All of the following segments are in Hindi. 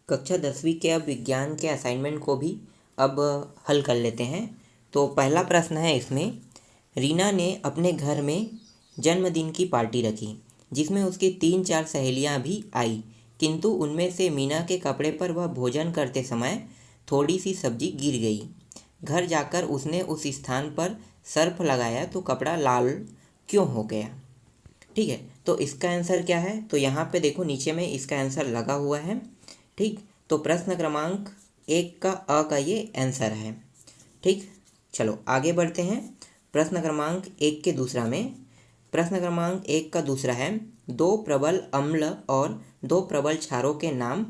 कक्षा 10वीं के अब विज्ञान के असाइनमेंट को भी अब हल कर लेते हैं। तो पहला प्रश्न है इसमें, रीना ने अपने घर में जन्मदिन की पार्टी रखी जिसमें उसकी 3-4 सहेलियां भी आई, किंतु उनमें से मीना के कपड़े पर वह भोजन करते समय थोड़ी सी सब्जी गिर गई। घर जाकर उसने उस स्थान पर सर्फ लगाया तो कपड़ा लाल क्यों हो गया। ठीक है, तो इसका आंसर क्या है? तो यहाँ पे देखो नीचे में इसका आंसर लगा हुआ है। ठीक, तो प्रश्न क्रमांक 1 का अ का ये आंसर है। ठीक, चलो आगे बढ़ते हैं। प्रश्न क्रमांक 1 के दूसरा में, प्रश्न क्रमांक 1 का दूसरा है, 2 प्रबल अम्ल और 2 प्रबल क्षारों के नाम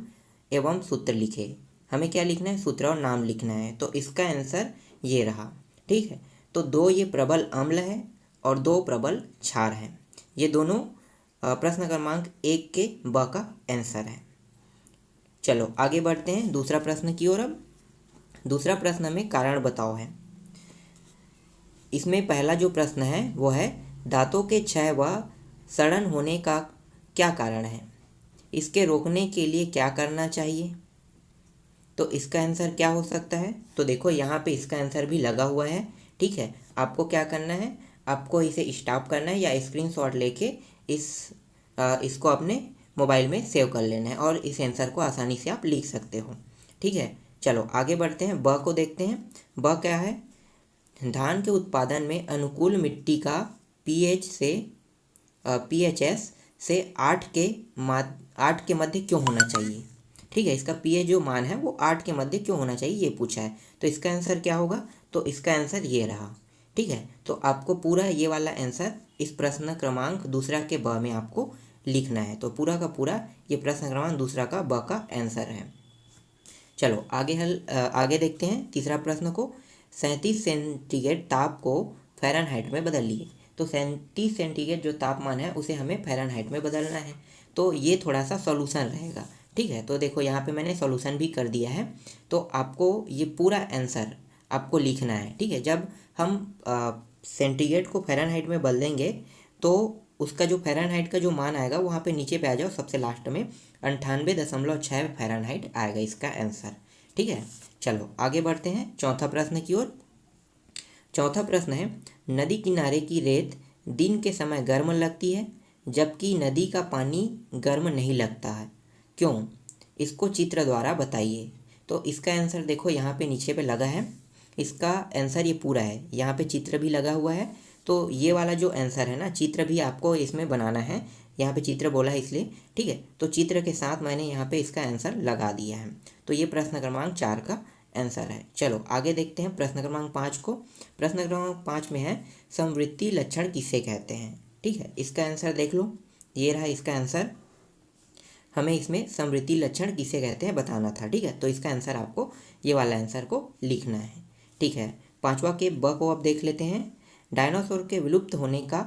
एवं सूत्र लिखे। हमें क्या लिखना है? सूत्र और नाम लिखना है। तो इसका आंसर ये रहा। ठीक है, तो 2 ये प्रबल अम्ल है और 2 प्रबल क्षार हैं। ये दोनों प्रश्न क्रमांक 1 के ब का आंसर है। चलो आगे बढ़ते हैं दूसरा प्रश्न की ओर। अब दूसरा प्रश्न में कारण बताओ है। इसमें पहला जो प्रश्न है वो है, दांतों के क्षय व सड़न होने का क्या कारण है? इसके रोकने के लिए क्या करना चाहिए? तो इसका आंसर क्या हो सकता है? तो देखो यहाँ पे इसका आंसर भी लगा हुआ है। ठीक है, आपको क्या करना है? आपको इसे स्टॉप करना है या स्क्रीनशॉट लेके इसको अपने मोबाइल में सेव कर लेना है और इस आंसर को आसानी से आप लिख सकते हो। ठीक है, चलो आगे बढ़ते हैं। ब को देखते हैं। ब क्या है? धान के उत्पादन में अनुकूल मिट्टी का पीएचएस से 8 के मध्य क्यों होना चाहिए? ठीक है, इसका पीएच जो मान है वो 8 के मध्य क्यों होना चाहिए ये पूछा है। तो इसका आंसर क्या होगा? तो इसका आंसर ये रहा। ठीक है, तो आपको पूरा ये वाला आंसर इस प्रश्न क्रमांक दूसरा के ब में आपको लिखना है। तो पूरा का पूरा ये प्रश्न क्रमांक दूसरा का ब का आंसर है। चलो आगे देखते हैं तीसरा प्रश्न को। 37 सेंटीग्रेड ताप को फ़ारेनहाइट में बदलिए। तो 37 सेंटीग्रेड जो तापमान है उसे हमें फ़ारेनहाइट में बदलना है। तो ये थोड़ा सा सॉल्यूशन रहेगा। ठीक है, तो देखो यहाँ पे मैंने सॉल्यूशन भी कर दिया है। तो आपको ये पूरा आंसर आपको लिखना है। ठीक है, जब हम सेंटीग्रेड को फ़ारेनहाइट में बदलेंगे तो उसका जो फ़ारेनहाइट का जो मान आएगा वहाँ पे नीचे पे आ जाओ, सबसे लास्ट में 98.6 फ़ारेनहाइट आएगा इसका आंसर। ठीक है, चलो आगे बढ़ते हैं चौथा प्रश्न की ओर। चौथा प्रश्न है, नदी किनारे की रेत दिन के समय गर्म लगती है जबकि नदी का पानी गर्म नहीं लगता है, क्यों? इसको चित्र द्वारा बताइए। तो इसका आंसर देखो यहाँ पे नीचे पे लगा है। इसका आंसर ये पूरा है, यहाँ पे चित्र भी लगा हुआ है। तो ये वाला जो आंसर है ना, चित्र भी आपको इसमें बनाना है। यहाँ पे चित्र बोला है इसलिए। ठीक है, तो चित्र के साथ मैंने यहाँ पे इसका आंसर लगा दिया है। तो ये प्रश्न क्रमांक 4 का आंसर है। चलो आगे देखते हैं प्रश्न क्रमांक 5 को। प्रश्न क्रमांक 5 में है, समवृत्ति लक्षण किसे कहते हैं? ठीक है, इसका आंसर देख लो, ये रहा इसका आंसर। हमें इसमें समवृत्ति लक्षण किसे कहते हैं बताना था। ठीक है, तो इसका आंसर आपको ये वाला आंसर को लिखना है। ठीक है, पांचवा के ब को अब देख लेते हैं। डायनासोर के विलुप्त होने का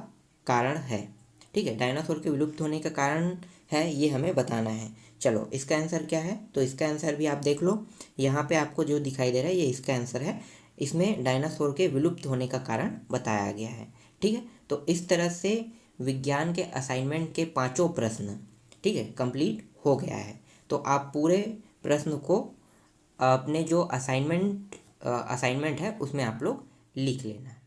कारण है। ठीक है, डायनासोर के विलुप्त होने का कारण है ये हमें बताना है। चलो इसका आंसर क्या है? तो इसका आंसर भी आप देख लो, यहाँ पे आपको जो दिखाई दे रहा है ये इसका आंसर है। इसमें डायनासोर के विलुप्त होने का कारण बताया गया है। ठीक है, तो इस तरह से विज्ञान के असाइनमेंट के 5 प्रश्न, ठीक है, कंप्लीट हो गया है। तो आप पूरे प्रश्न को अपने जो असाइनमेंट है उसमें आप लोग लिख लेना।